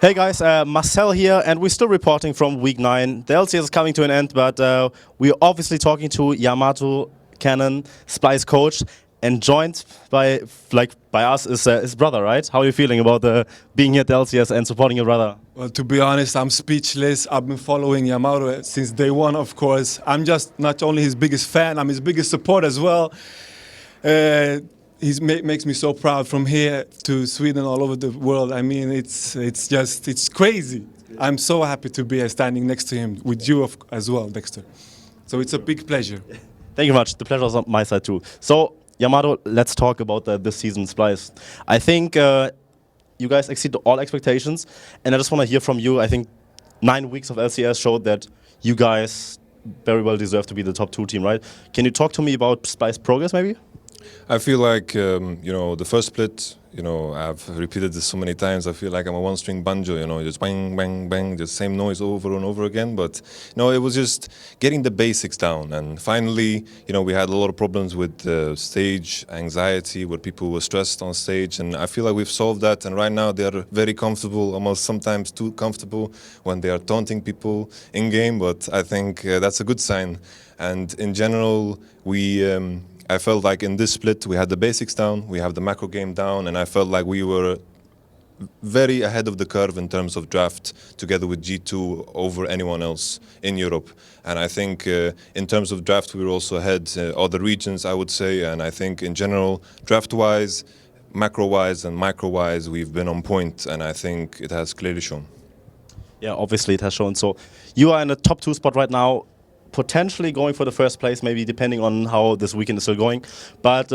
Hey guys, Marcel here, and we're still reporting from week 9. The LCS is coming to an end, but we're obviously talking to YamatoCannon, Splyce coach, and joined by us is his brother, right? How are you feeling about being here at the LCS and supporting your brother? Well, to be honest, I'm speechless. I've been following Yamato since day one, of course. I'm just not only his biggest fan, I'm his biggest support as well. He makes me so proud from here to Sweden, all over the world. I mean, it's crazy. I'm so happy to be standing next to him with you as well, Dexter. So it's a big pleasure. Thank you much. The pleasure is on my side too. So, Yamato, let's talk about this season's Splyce. I think you guys exceed all expectations, and I just want to hear from you. I think 9 weeks of LCS showed that you guys very well deserve to be the top 2 team, right? Can you talk to me about Splyce progress, maybe? I feel like, the first split, I've repeated this so many times, I feel like I'm a one-string banjo, just bang, bang, bang, the same noise over and over again. But, it was just getting the basics down. And finally, we had a lot of problems with stage anxiety, where people were stressed on stage. And I feel like we've solved that. And right now they're very comfortable, almost sometimes too comfortable when they are taunting people in-game. But I think that's a good sign. And in general, I felt like in this split we had the basics down, we have the macro game down, and I felt like we were very ahead of the curve in terms of draft, together with G2 over anyone else in Europe. And I think in terms of draft we were also ahead other regions, I would say, and I think in general, draft-wise, macro-wise and micro-wise, we've been on point, and I think it has clearly shown. Yeah, obviously it has shown. So you are in the top 2 spot right now, potentially going for the first place, maybe depending on how this weekend is still going. But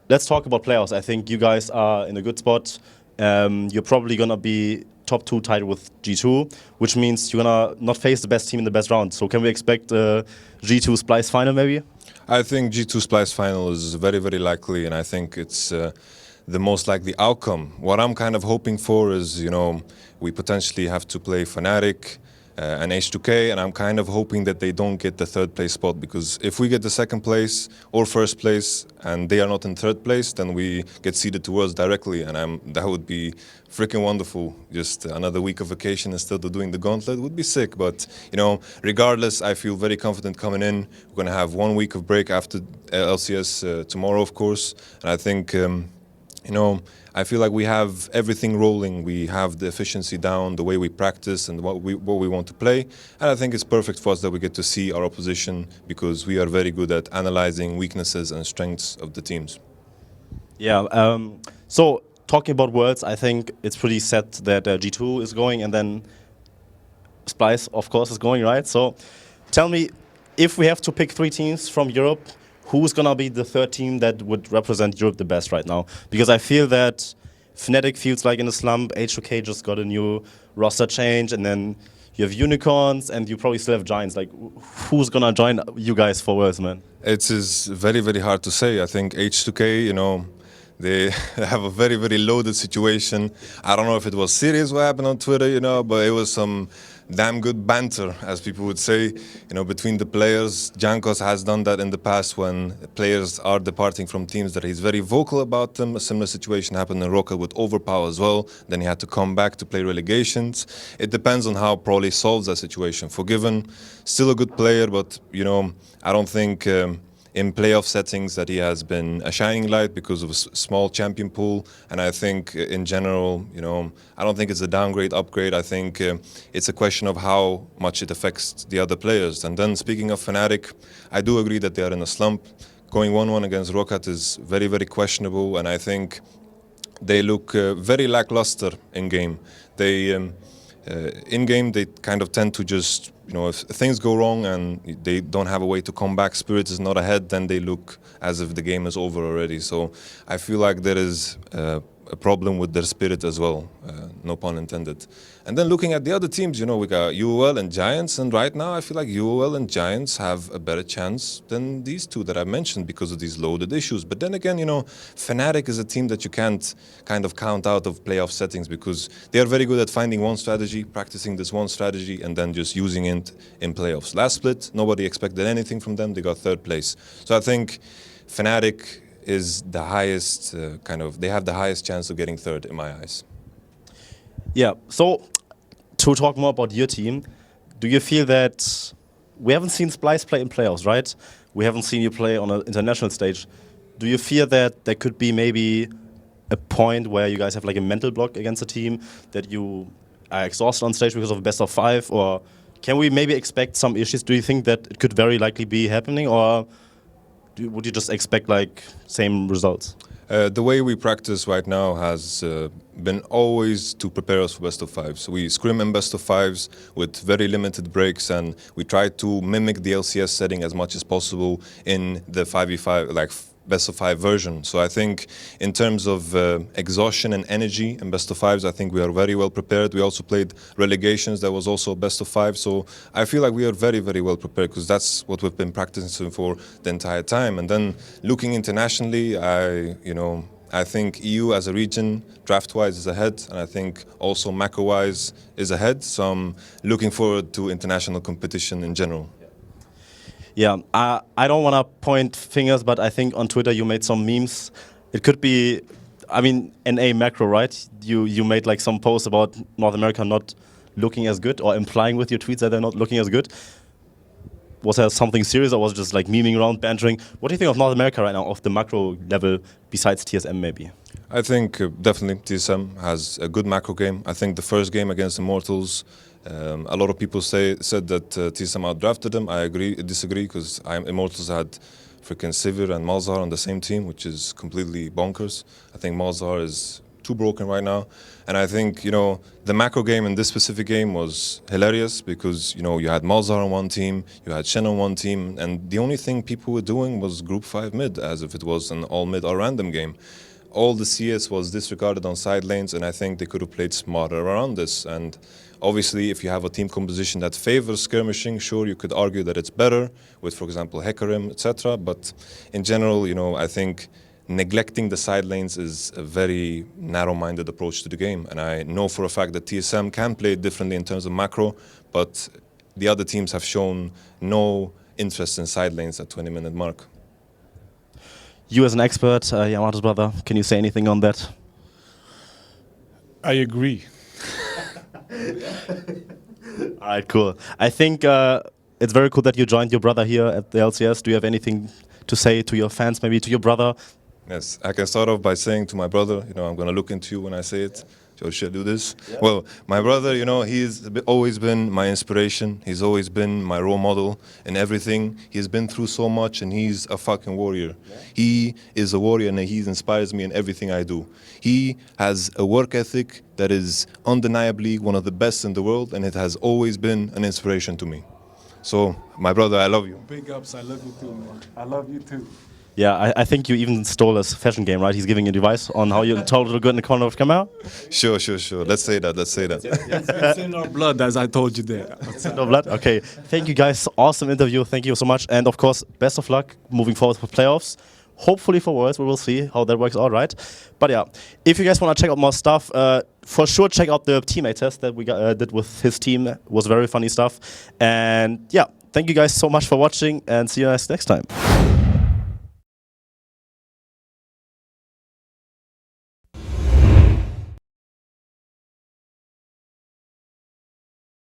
let's talk about playoffs. I think you guys are in a good spot. You're probably going to be top 2 tied with G2, which means you're going to not face the best team in the best round. So can we expect G2 Splyce final maybe? I think G2 Splyce final is very, very likely, and I think it's the most likely outcome. What I'm kind of hoping for is, we potentially have to play Fnatic, and H2K, and I'm kind of hoping that they don't get the 3rd place spot, because if we get the 2nd place or 1st place and they are not in 3rd place, then we get seeded towards directly, and that would be freaking wonderful. Just another week of vacation instead of doing the gauntlet would be sick. But regardless, I feel very confident coming in. We're going to have 1 week of break after LCS tomorrow, of course, and I think I feel like we have everything rolling. We have the efficiency down, the way we practice and what we want to play. And I think it's perfect for us that we get to see our opposition, because we are very good at analyzing weaknesses and strengths of the teams. Yeah, so talking about Worlds, I think it's pretty set that G2 is going, and then Splyce, of course, is going, right? So tell me, if we have to pick 3 teams from Europe, who's going to be the 3rd team that would represent Europe the best right now? Because I feel that Fnatic feels like in a slump, H2K just got a new roster change, and then you have Unicorns, and you probably still have Giants. Like, who's going to join you guys for Worlds, man? It is very, very hard to say. I think H2K, they have a very, very loaded situation. I don't know if it was serious what happened on Twitter, but it was some damn good banter, as people would say, between the players. Jankos has done that in the past when players are departing from teams that he's very vocal about them. A similar situation happened in Rocket with Overpower as well. Then he had to come back to play relegations. It depends on how Prolly solves that situation. Forgiven, still a good player, but, I don't think in playoff settings that he has been a shining light because of a small champion pool. And I think in general, I don't think it's a downgrade, upgrade. I think it's a question of how much it affects the other players. And then speaking of Fnatic, I do agree that they are in a slump. Going 1-1 against Rocket is very, very questionable. And I think they look very lackluster in-game. In-game, they kind of tend to just, if things go wrong and they don't have a way to come back, Spirit is not ahead, then they look as if the game is over already. So I feel like there is a problem with their spirit as well, no pun intended. And then looking at the other teams, we got UOL and Giants, and right now I feel like UOL and Giants have a better chance than these 2 that I mentioned because of these loaded issues. But then again, Fnatic is a team that you can't kind of count out of playoff settings, because they are very good at finding one strategy, practicing this one strategy, and then just using it in playoffs. Last split, nobody expected anything from them. They got 3rd place. So I think Fnatic is the highest they have the highest chance of getting 3rd in my eyes. Yeah, so to talk more about your team, do you feel that we haven't seen Splyce play in playoffs, right? We haven't seen you play on an international stage. Do you fear that there could be maybe a point where you guys have like a mental block against a team, that you are exhausted on stage because of a best of 5, or can we maybe expect some issues? Do you think that it could very likely be happening, or would you just expect like same results? The way we practice right now has been always to prepare us for best of 5s. We scrim in best of 5s with very limited breaks, and we try to mimic the LCS setting as much as possible in the 5v5, like best of 5 version. So I think in terms of exhaustion and energy in best of 5s, I think we are very well prepared. We also played relegations that was also best of 5. So I feel like we are very, very well prepared, because that's what we've been practicing for the entire time. And then looking internationally, I think EU as a region, draft-wise, is ahead, and I think also macro-wise is ahead. So I'm looking forward to international competition in general. Yeah, I don't want to point fingers, but I think on Twitter you made some memes. It could be, I mean, NA macro, right? You made like some posts about North America not looking as good, or implying with your tweets that they're not looking as good. Was there something serious, or was it just like memeing around, bantering? What do you think of North America right now, of the macro level, besides TSM maybe? I think definitely TSM has a good macro game. I think the first game against Immortals, a lot of people said that TSM outdrafted them. I disagree, because Immortals had freaking Sivir and Malzahar on the same team, which is completely bonkers. I think Malzahar is too broken right now. And I think, the macro game in this specific game was hilarious, because, you had Malzahar on one team, you had Shen on one team, and the only thing people were doing was group 5 mid, as if it was an all mid or random game. All the CS was disregarded on side lanes, and I think they could have played smarter around this. And obviously, if you have a team composition that favors skirmishing, sure, you could argue that it's better with, for example, Hecarim, etc. But in general, I think neglecting the side lanes is a very narrow-minded approach to the game. And I know for a fact that TSM can play differently in terms of macro, but the other teams have shown no interest in side lanes at 20-minute mark. You as an expert, Yamato's brother, can you say anything on that? I agree. All right, cool. I think it's very cool that you joined your brother here at the LCS. Do you have anything to say to your fans, maybe to your brother? Yes, I can start off by saying to my brother, I'm going to look into you when I say it. Should I do this? Yeah. Well, my brother, he's always been my inspiration. He's always been my role model in everything. He's been through so much, and he's a fucking warrior. Yeah. He is a warrior, and he inspires me in everything I do. He has a work ethic that is undeniably one of the best in the world, and it has always been an inspiration to me. So, my brother, I love you. Big ups, I love you too, man. I love you too. Yeah, I think you even stole his fashion game, right? He's giving advice on how you told it to go in the corner of the camera. Sure. Let's say that. It's in our blood, as I told you there. It's in our blood? Okay. Thank you, guys. Awesome interview. Thank you so much. And, of course, best of luck moving forward for playoffs. Hopefully for Worlds, we will see how that works out, right? But, yeah, if you guys want to check out more stuff, for sure check out the teammate test that we did with his team. It was very funny stuff. And, yeah, thank you guys so much for watching, and see you guys next time.